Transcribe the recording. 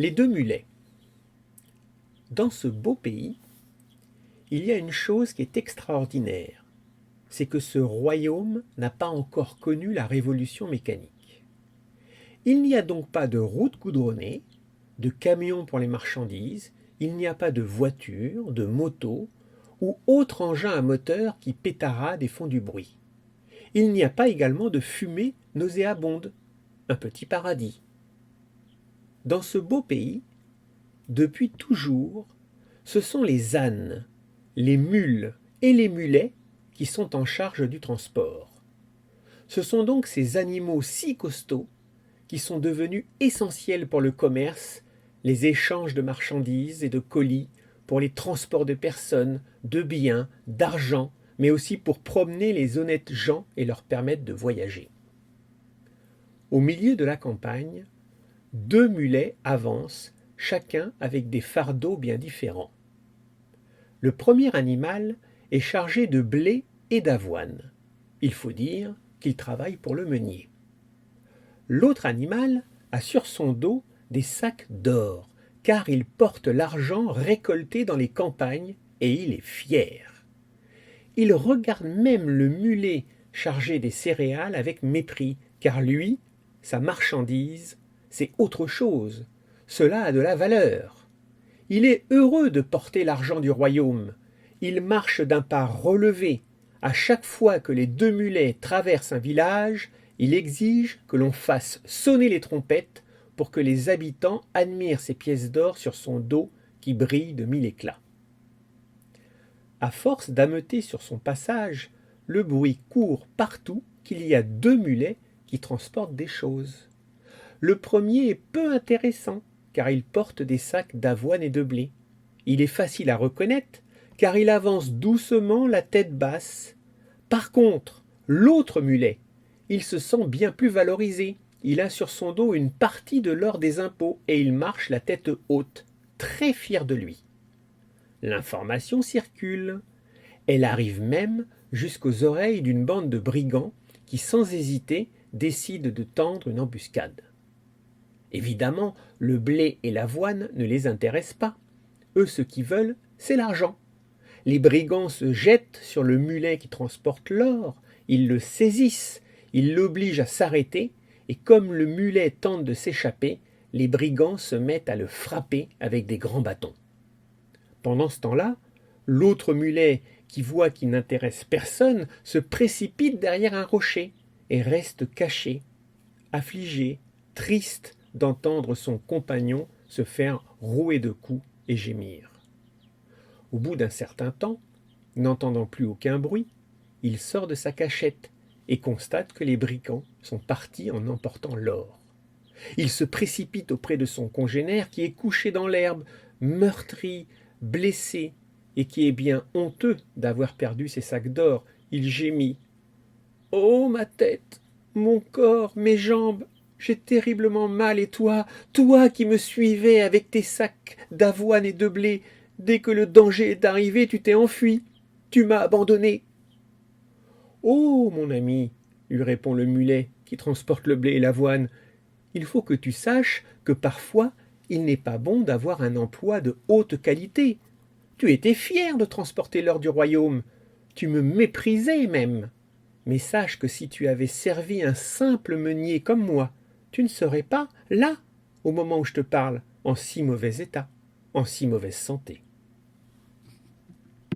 Les deux mulets. Dans ce beau pays, il y a une chose qui est extraordinaire, c'est que ce royaume n'a pas encore connu la révolution mécanique. Il n'y a donc pas de routes goudronnées, de camions pour les marchandises, il n'y a pas de voitures, de motos ou autres engins à moteur qui pétaradent et font du bruit. Il n'y a pas également de fumée nauséabonde, un petit paradis. Dans ce beau pays, depuis toujours, ce sont les ânes, les mules et les mulets qui sont en charge du transport. Ce sont donc ces animaux si costauds qui sont devenus essentiels pour le commerce, les échanges de marchandises et de colis, pour les transports de personnes, de biens, d'argent, mais aussi pour promener les honnêtes gens et leur permettre de voyager. Au milieu de la campagne, deux mulets avancent, chacun avec des fardeaux bien différents. Le premier animal est chargé de blé et d'avoine. Il faut dire qu'il travaille pour le meunier. L'autre animal a sur son dos des sacs d'or, car il porte l'argent récolté dans les campagnes et il est fier. Il regarde même le mulet chargé des céréales avec mépris, car lui, sa marchandise, c'est autre chose. Cela a de la valeur. Il est heureux de porter l'argent du royaume. Il marche d'un pas relevé. À chaque fois que les deux mulets traversent un village, il exige que l'on fasse sonner les trompettes pour que les habitants admirent ces pièces d'or sur son dos qui brillent de mille éclats. À force d'ameuter sur son passage, le bruit court partout qu'il y a deux mulets qui transportent des choses. Le premier est peu intéressant, car il porte des sacs d'avoine et de blé. Il est facile à reconnaître, car il avance doucement la tête basse. Par contre, l'autre mulet, il se sent bien plus valorisé. Il a sur son dos une partie de l'or des impôts et il marche la tête haute, très fier de lui. L'information circule. Elle arrive même jusqu'aux oreilles d'une bande de brigands qui, sans hésiter, décident de tendre une embuscade. Évidemment, le blé et l'avoine ne les intéressent pas. Eux, ce qu'ils veulent, c'est l'argent. Les brigands se jettent sur le mulet qui transporte l'or, ils le saisissent, ils l'obligent à s'arrêter, et comme le mulet tente de s'échapper, les brigands se mettent à le frapper avec des grands bâtons. Pendant ce temps-là, l'autre mulet, qui voit qu'il n'intéresse personne, se précipite derrière un rocher et reste caché, affligé, triste d'entendre son compagnon se faire rouer de coups et gémir. Au bout d'un certain temps, n'entendant plus aucun bruit, il sort de sa cachette et constate que les brigands sont partis en emportant l'or. Il se précipite auprès de son congénère qui est couché dans l'herbe, meurtri, blessé, et qui est bien honteux d'avoir perdu ses sacs d'or. Il gémit. « Oh, ma tête, mon corps, mes jambes, j'ai terriblement mal, et toi qui me suivais avec tes sacs d'avoine et de blé, dès que le danger est arrivé, tu t'es enfui, tu m'as abandonné. »« Oh, mon ami, lui répond le mulet qui transporte le blé et l'avoine, il faut que tu saches que parfois il n'est pas bon d'avoir un emploi de haute qualité. Tu étais fier de transporter l'or du royaume, tu me méprisais même. Mais sache que si tu avais servi un simple meunier comme moi, tu ne serais pas là, au moment où je te parle, en si mauvais état, en si mauvaise santé.